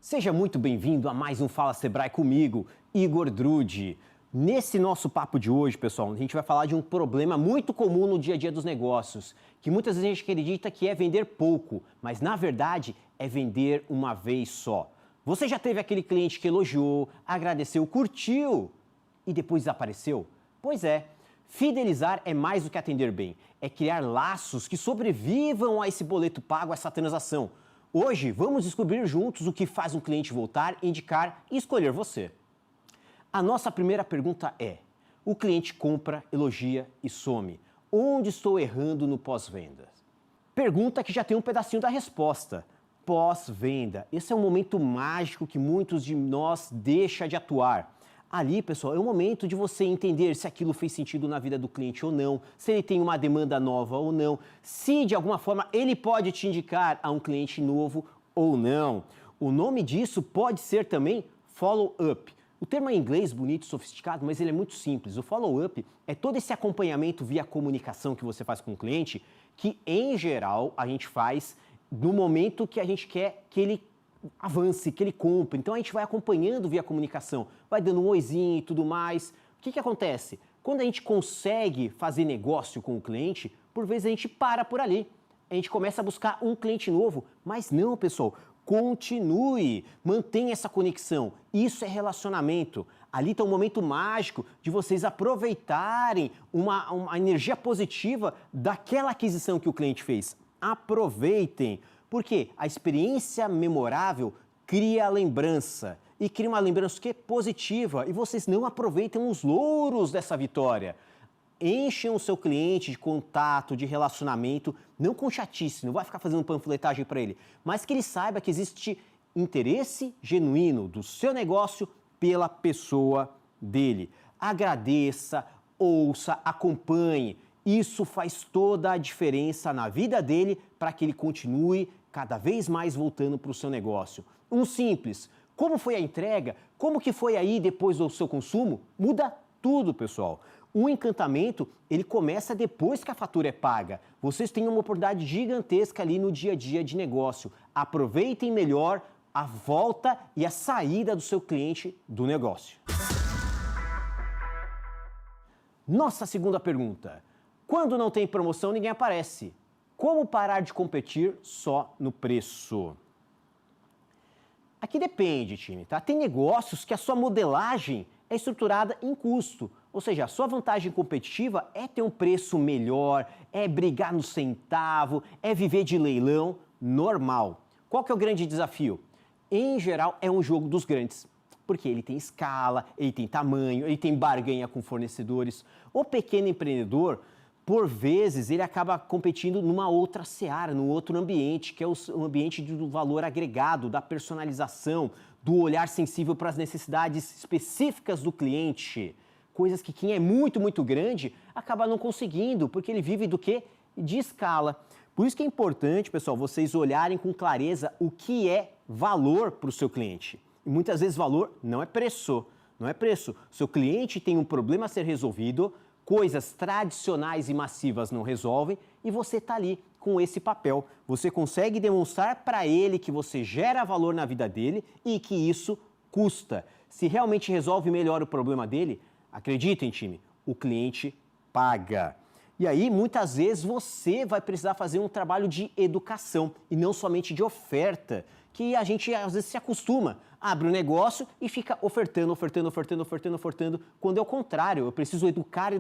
Seja muito bem-vindo a mais um Fala Sebrae comigo, Igor Drude. Nesse nosso papo de hoje, pessoal, a gente vai falar de um problema muito comum no dia a dia dos negócios, que muitas vezes a gente acredita que é vender pouco, mas na verdade é vender uma vez só. Você já teve aquele cliente que elogiou, agradeceu, curtiu e depois desapareceu? Pois é, fidelizar é mais do que atender bem, é criar laços que sobrevivam a esse boleto pago, a essa transação. Hoje, vamos descobrir juntos o que faz um cliente voltar, indicar e escolher você. A nossa primeira pergunta é: o cliente compra, elogia e some. Onde estou errando no pós-venda? Pergunta que já tem um pedacinho da resposta. Pós-venda. Esse é um momento mágico que muitos de nós deixam de atuar. Ali, pessoal, é o momento de você entender se aquilo fez sentido na vida do cliente ou não, se ele tem uma demanda nova ou não, se de alguma forma ele pode te indicar a um cliente novo ou não. O nome disso pode ser também follow-up. O termo é em inglês bonito e sofisticado, mas ele é muito simples. O follow-up é todo esse acompanhamento via comunicação que você faz com o cliente, que em geral a gente faz no momento que a gente quer que ele avance, que ele compre. Então a gente vai acompanhando via comunicação, vai dando um oizinho e tudo mais. O que acontece? Quando a gente consegue fazer negócio com o cliente, por vezes a gente para por ali. A gente começa a buscar um cliente novo, mas não, pessoal. Continue, mantenha essa conexão. Isso é relacionamento. Ali está um momento mágico de vocês aproveitarem uma energia positiva daquela aquisição que o cliente fez. Aproveitem. Porque a experiência memorável cria lembrança. E cria uma lembrança que é positiva. E vocês não aproveitam os louros dessa vitória. Enchem o seu cliente de contato, de relacionamento, não com chatice, não vai ficar fazendo panfletagem para ele, mas que ele saiba que existe interesse genuíno do seu negócio pela pessoa dele. Agradeça, ouça, acompanhe. Isso faz toda a diferença na vida dele para que ele continue cada vez mais voltando para o seu negócio. Um simples, como foi a entrega? Como que foi aí depois do seu consumo? Muda tudo, pessoal. O encantamento, ele começa depois que a fatura é paga. Vocês têm uma oportunidade gigantesca ali no dia a dia de negócio. Aproveitem melhor a volta e a saída do seu cliente do negócio. Nossa segunda pergunta. Quando não tem promoção, ninguém aparece. Como parar de competir só no preço? Aqui depende, time, tá? Tem negócios que a sua modelagem é estruturada em custo. Ou seja, a sua vantagem competitiva é ter um preço melhor, é brigar no centavo, é viver de leilão normal. Qual que é o grande desafio? Em geral, é um jogo dos grandes. Porque ele tem escala, ele tem tamanho, ele tem barganha com fornecedores. O pequeno empreendedor, por vezes, ele acaba competindo numa outra seara, num outro ambiente, que é o ambiente do valor agregado, da personalização, do olhar sensível para as necessidades específicas do cliente. Coisas que quem é muito, muito grande acaba não conseguindo, porque ele vive do quê? De escala. Por isso que é importante, pessoal, vocês olharem com clareza o que é valor para o seu cliente. E muitas vezes valor não é preço, não é preço. O seu cliente tem um problema a ser resolvido, coisas tradicionais e massivas não resolvem e você está ali com esse papel. Você consegue demonstrar para ele que você gera valor na vida dele e que isso custa. Se realmente resolve melhor o problema dele, acreditem, time, o cliente paga. E aí, muitas vezes, você vai precisar fazer um trabalho de educação e não somente de oferta, que a gente às vezes se acostuma, abre um negócio e fica ofertando, quando é o contrário, eu preciso educar.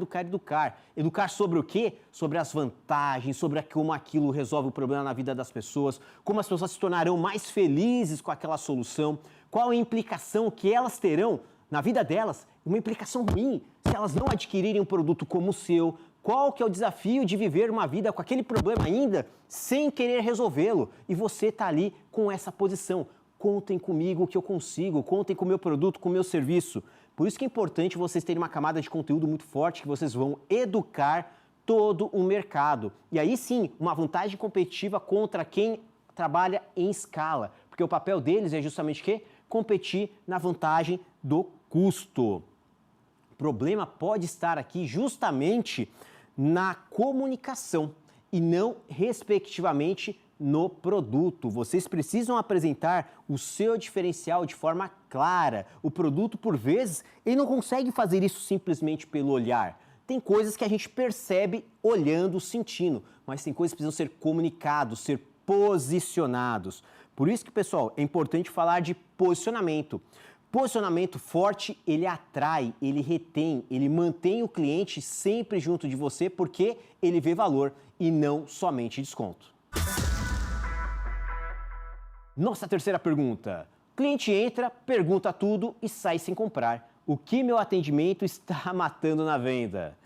Educar sobre o quê? Sobre as vantagens, sobre como aquilo resolve o problema na vida das pessoas, como as pessoas se tornarão mais felizes com aquela solução, qual a implicação que elas terão na vida delas, uma implicação ruim, se elas não adquirirem um produto como o seu. Qual que é o desafio de viver uma vida com aquele problema ainda sem querer resolvê-lo? E você está ali com essa posição. Contem comigo que eu consigo, contem com o meu produto, com o meu serviço. Por isso que é importante vocês terem uma camada de conteúdo muito forte que vocês vão educar todo o mercado. E aí sim, uma vantagem competitiva contra quem trabalha em escala. Porque o papel deles é justamente o quê? Competir na vantagem do custo. O problema pode estar aqui justamente na comunicação e não, respectivamente, no produto. Vocês precisam apresentar o seu diferencial de forma clara. O produto, por vezes, ele não consegue fazer isso simplesmente pelo olhar. Tem coisas que a gente percebe olhando, sentindo, mas tem coisas que precisam ser comunicados, ser posicionados. Por isso que, pessoal, é importante falar de posicionamento. Posicionamento forte, ele atrai, ele retém, ele mantém o cliente sempre junto de você porque ele vê valor e não somente desconto. Nossa terceira pergunta. O cliente entra, pergunta tudo e sai sem comprar. O que meu atendimento está matando na venda?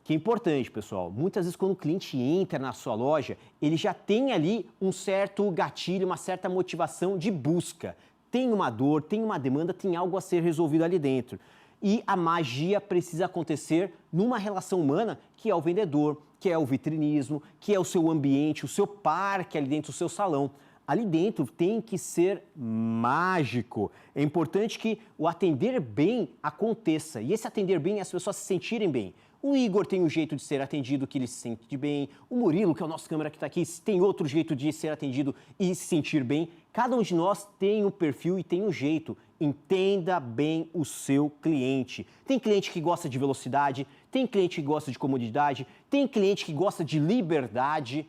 Que é importante, pessoal. Muitas vezes quando o cliente entra na sua loja, ele já tem ali um certo gatilho, uma certa motivação de busca. Tem uma dor, tem uma demanda, tem algo a ser resolvido ali dentro. E a magia precisa acontecer numa relação humana que é o vendedor, que é o vitrinismo, que é o seu ambiente, o seu parque ali dentro do seu salão. Ali dentro tem que ser mágico. É importante que o atender bem aconteça. E esse atender bem é as pessoas se sentirem bem. O Igor tem um jeito de ser atendido que ele se sente bem. O Murilo, que é o nosso câmera que está aqui, tem outro jeito de ser atendido e se sentir bem. Cada um de nós tem um perfil e tem um jeito. Entenda bem o seu cliente. Tem cliente que gosta de velocidade, tem cliente que gosta de comodidade, tem cliente que gosta de liberdade.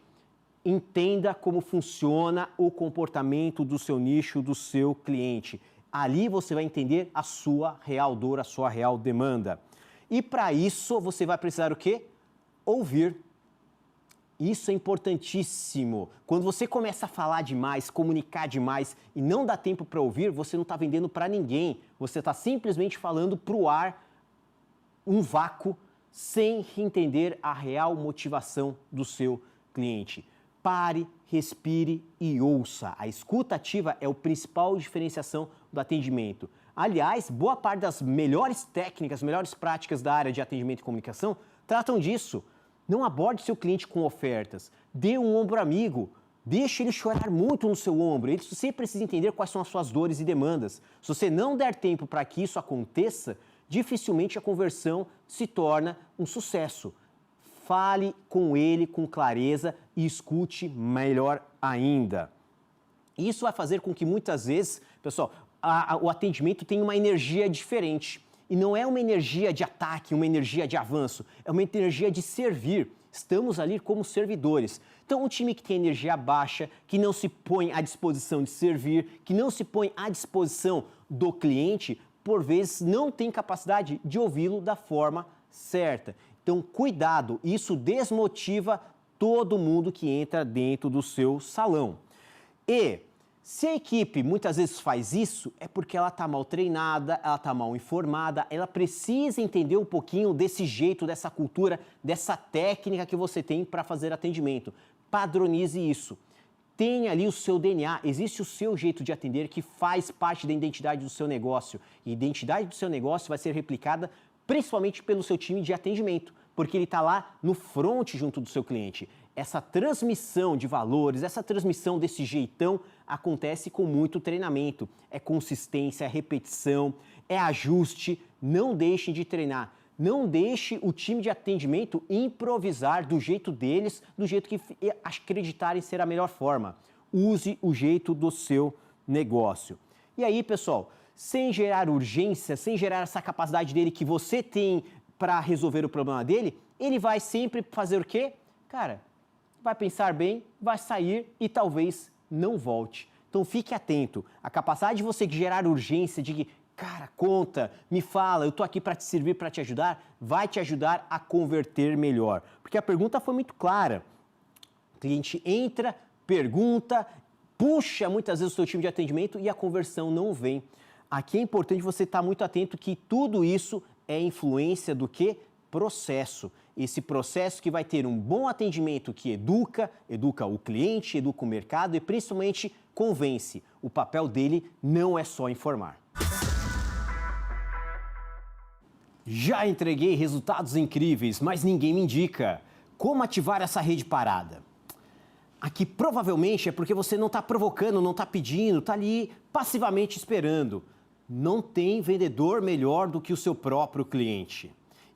Entenda como funciona o comportamento do seu nicho, do seu cliente. Ali você vai entender a sua real dor, a sua real demanda. E para isso você vai precisar o quê? Ouvir. Isso é importantíssimo. Quando você começa a falar demais, comunicar demais e não dá tempo para ouvir, você não está vendendo para ninguém. Você está simplesmente falando para o ar, um vácuo, sem entender a real motivação do seu cliente. Pare, respire e ouça. A escuta ativa é a principal diferenciação do atendimento. Aliás, boa parte das melhores técnicas, melhores práticas da área de atendimento e comunicação tratam disso. Não aborde seu cliente com ofertas. Dê um ombro amigo. Deixe ele chorar muito no seu ombro. Você precisa entender quais são as suas dores e demandas. Se você não der tempo para que isso aconteça, dificilmente a conversão se torna um sucesso. Fale com ele com clareza e escute melhor ainda. Isso vai fazer com que muitas vezes, pessoal, o atendimento tenha uma energia diferente. E não é uma energia de ataque, uma energia de avanço, é uma energia de servir. Estamos ali como servidores. Então, um time que tem energia baixa, que não se põe à disposição de servir, que não se põe à disposição do cliente, por vezes não tem capacidade de ouvi-lo da forma certa. Então, cuidado, isso desmotiva todo mundo que entra dentro do seu salão. E se a equipe muitas vezes faz isso, é porque ela está mal treinada, ela está mal informada, ela precisa entender um pouquinho desse jeito, dessa cultura, dessa técnica que você tem para fazer atendimento. Padronize isso. Tenha ali o seu DNA, existe o seu jeito de atender que faz parte da identidade do seu negócio. E a identidade do seu negócio vai ser replicada principalmente pelo seu time de atendimento, porque ele está lá no front junto do seu cliente. Essa transmissão de valores, essa transmissão desse jeitão acontece com muito treinamento. É consistência, é repetição, é ajuste. Não deixem de treinar. Não deixe o time de atendimento improvisar do jeito deles, do jeito que acreditarem ser a melhor forma. Use o jeito do seu negócio. E aí, pessoal, sem gerar urgência, sem gerar essa capacidade dele que você tem para resolver o problema dele, ele vai sempre fazer o quê? Cara, vai pensar bem, vai sair e talvez não volte. Então fique atento. A capacidade de você gerar urgência, de que, cara, conta, me fala, eu tô aqui para te servir, para te ajudar, vai te ajudar a converter melhor. Porque a pergunta foi muito clara. O cliente entra, pergunta, puxa muitas vezes o seu time de atendimento e a conversão não vem. Aqui é importante você estar muito atento que tudo isso é influência do que? Processo. Esse processo que vai ter um bom atendimento que educa o cliente, educa o mercado e principalmente convence. O papel dele não é só informar. Já entreguei resultados incríveis, mas ninguém me indica. Como ativar essa rede parada? Aqui provavelmente é porque você não está provocando, não está pedindo, está ali passivamente esperando. Não tem vendedor melhor do que o seu próprio cliente.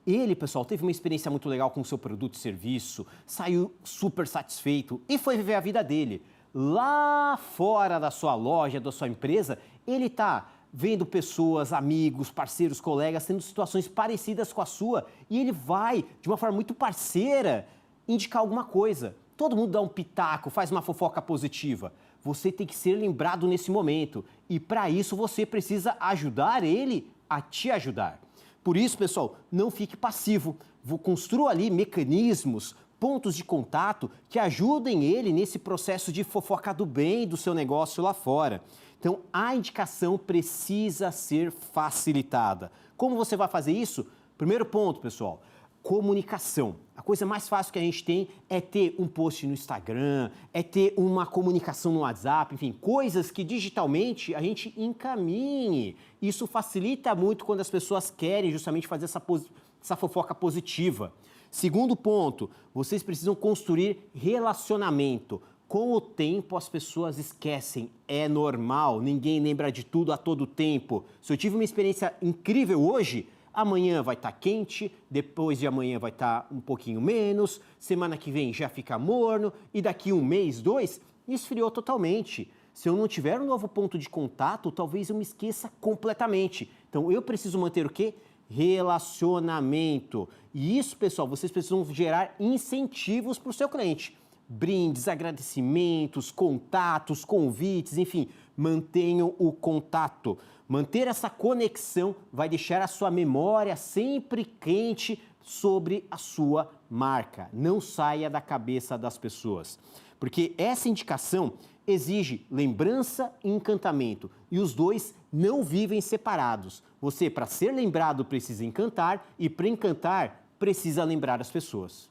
Ele, pessoal, teve uma experiência muito legal com o seu produto e serviço, saiu super satisfeito e foi viver a vida dele. Lá fora da sua loja, da sua empresa, ele está vendo pessoas, amigos, parceiros, colegas, tendo situações parecidas com a sua e ele vai, de uma forma muito parceira, indicar alguma coisa. Todo mundo dá um pitaco, faz uma fofoca positiva. Você tem que ser lembrado nesse momento e para isso você precisa ajudar ele a te ajudar. Por isso, pessoal, não fique passivo. Construa ali mecanismos, pontos de contato que ajudem ele nesse processo de fofoca do bem do seu negócio lá fora. Então, a indicação precisa ser facilitada. Como você vai fazer isso? Primeiro ponto, pessoal, comunicação. A coisa mais fácil que a gente tem é ter um post no Instagram, é ter uma comunicação no WhatsApp, enfim, coisas que digitalmente a gente encaminhe. Isso facilita muito quando as pessoas querem justamente fazer essa fofoca positiva. Segundo ponto, vocês precisam construir relacionamento. Com o tempo, as pessoas esquecem. É normal, ninguém lembra de tudo a todo tempo. Se eu tive uma experiência incrível hoje, amanhã vai estar quente, depois de amanhã vai estar um pouquinho menos, semana que vem já fica morno e daqui um mês, 2, esfriou totalmente. Se eu não tiver um novo ponto de contato, talvez eu me esqueça completamente. Então, eu preciso manter o quê? Relacionamento. E isso, pessoal, vocês precisam gerar incentivos para o seu cliente. Brindes, agradecimentos, contatos, convites, enfim, mantenham o contato. Manter essa conexão vai deixar a sua memória sempre quente sobre a sua marca. Não saia da cabeça das pessoas. Porque essa indicação exige lembrança e encantamento. E os dois não vivem separados. Você, para ser lembrado, precisa encantar e, para encantar, precisa lembrar as pessoas.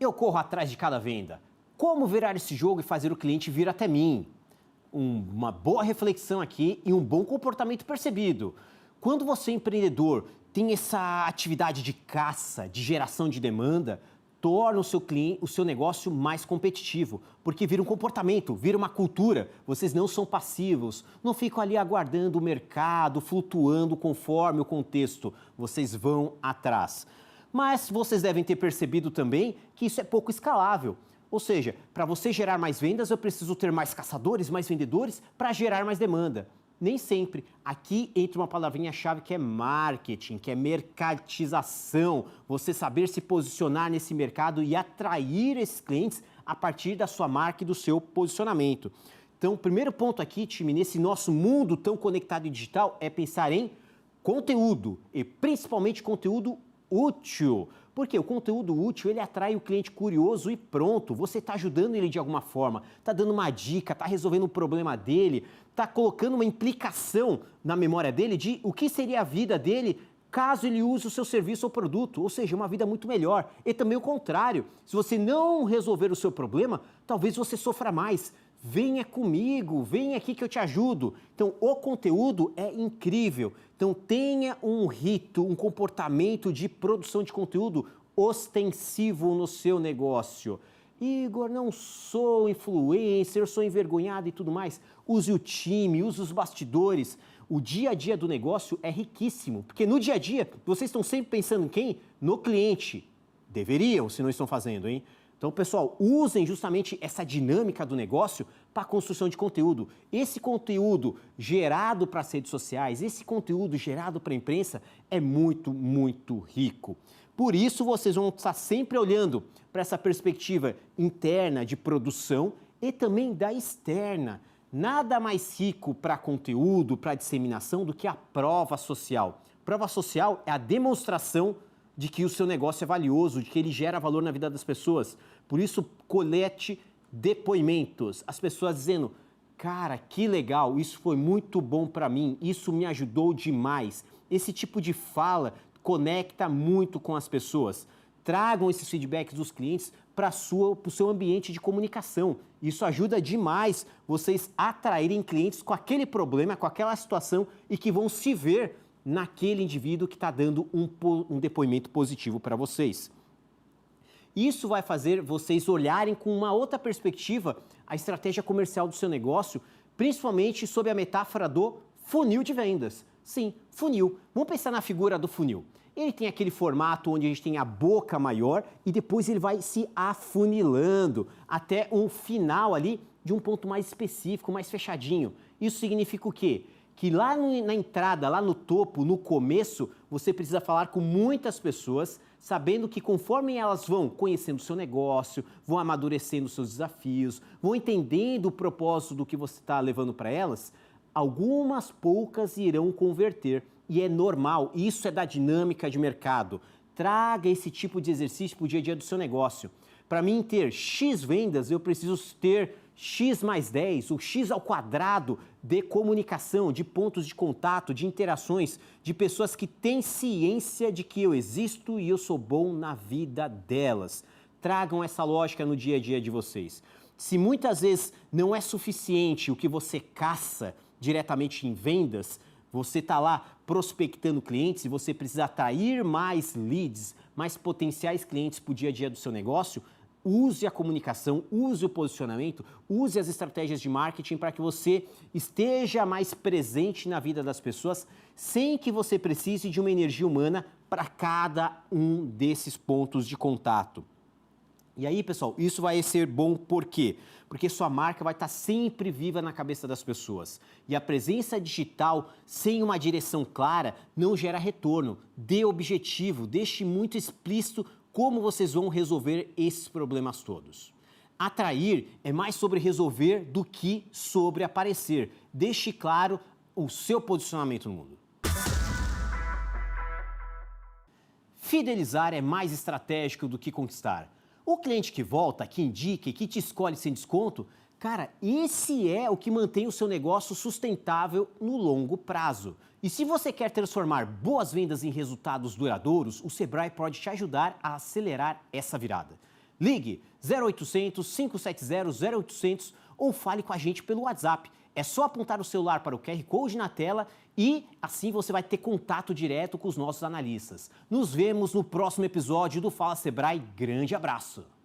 Eu corro atrás de cada venda. Como virar esse jogo e fazer o cliente vir até mim? Uma boa reflexão aqui e um bom comportamento percebido. Quando você, empreendedor, tem essa atividade de caça, de geração de demanda, torna o seu negócio mais competitivo, porque vira um comportamento, vira uma cultura. Vocês não são passivos, não ficam ali aguardando o mercado, flutuando conforme o contexto. Vocês vão atrás. Mas vocês devem ter percebido também que isso é pouco escalável. Ou seja, para você gerar mais vendas, eu preciso ter mais caçadores, mais vendedores para gerar mais demanda. Nem sempre. Aqui entra uma palavrinha-chave que é marketing, que é mercatização. Você saber se posicionar nesse mercado e atrair esses clientes a partir da sua marca e do seu posicionamento. Então, o primeiro ponto aqui, time, nesse nosso mundo tão conectado e digital, é pensar em conteúdo e principalmente conteúdo útil. Porque o conteúdo útil, ele atrai o cliente curioso e pronto. Você está ajudando ele de alguma forma, está dando uma dica, está resolvendo o problema dele, está colocando uma implicação na memória dele de o que seria a vida dele caso ele use o seu serviço ou produto, ou seja, uma vida muito melhor. E também o contrário, se você não resolver o seu problema, talvez você sofra mais. Venha comigo, vem aqui que eu te ajudo. Então, o conteúdo é incrível. Então, tenha um rito, um comportamento de produção de conteúdo ostensivo no seu negócio. Igor, não sou influencer, sou envergonhado e tudo mais. Use o time, use os bastidores. O dia a dia do negócio é riquíssimo, porque no dia a dia, vocês estão sempre pensando em quem? No cliente. Deveriam, se não estão fazendo, hein? Então, pessoal, usem justamente essa dinâmica do negócio para a construção de conteúdo. Esse conteúdo gerado para as redes sociais, esse conteúdo gerado para a imprensa é muito, muito rico. Por isso, vocês vão estar sempre olhando para essa perspectiva interna de produção e também da externa. Nada mais rico para conteúdo, para disseminação, do que a prova social. Prova social é a demonstração de que o seu negócio é valioso, de que ele gera valor na vida das pessoas. Por isso, colete depoimentos. As pessoas dizendo, cara, que legal, isso foi muito bom para mim, isso me ajudou demais. Esse tipo de fala conecta muito com as pessoas. Tragam esses feedbacks dos clientes para o seu ambiente de comunicação. Isso ajuda demais vocês atraírem clientes com aquele problema, com aquela situação e que vão se ver naquele indivíduo que está dando um depoimento positivo para vocês. Isso vai fazer vocês olharem com uma outra perspectiva a estratégia comercial do seu negócio, principalmente sob a metáfora do funil de vendas. Sim, funil. Vamos pensar na figura do funil. Ele tem aquele formato onde a gente tem a boca maior e depois ele vai se afunilando até um final ali de um ponto mais específico, mais fechadinho. Isso significa o quê? Que lá na entrada, lá no topo, no começo, você precisa falar com muitas pessoas, sabendo que conforme elas vão conhecendo o seu negócio, vão amadurecendo os seus desafios, vão entendendo o propósito do que você está levando para elas, algumas poucas irão converter. E é normal, isso é da dinâmica de mercado. Traga esse tipo de exercício para o dia a dia do seu negócio. Para mim ter X vendas, eu preciso ter X mais 10, o X ao quadrado de comunicação, de pontos de contato, de interações, de pessoas que têm ciência de que eu existo e eu sou bom na vida delas. Tragam essa lógica no dia a dia de vocês. Se muitas vezes não é suficiente o que você caça diretamente em vendas, você está lá prospectando clientes e você precisa atrair mais leads, mais potenciais clientes para o dia a dia do seu negócio, use a comunicação, use o posicionamento, use as estratégias de marketing para que você esteja mais presente na vida das pessoas sem que você precise de uma energia humana para cada um desses pontos de contato. E aí, pessoal, isso vai ser bom por quê? Porque sua marca vai estar sempre viva na cabeça das pessoas. E a presença digital, sem uma direção clara, não gera retorno. Dê objetivo, deixe muito explícito como vocês vão resolver esses problemas todos. Atrair é mais sobre resolver do que sobre aparecer. Deixe claro o seu posicionamento no mundo. Fidelizar é mais estratégico do que conquistar. O cliente que volta, que indica e que te escolhe sem desconto, cara, esse é o que mantém o seu negócio sustentável no longo prazo. E se você quer transformar boas vendas em resultados duradouros, o Sebrae pode te ajudar a acelerar essa virada. Ligue 0800 570 0800 ou fale com a gente pelo WhatsApp. É só apontar o celular para o QR Code na tela e assim você vai ter contato direto com os nossos analistas. Nos vemos no próximo episódio do Fala Sebrae. Grande abraço!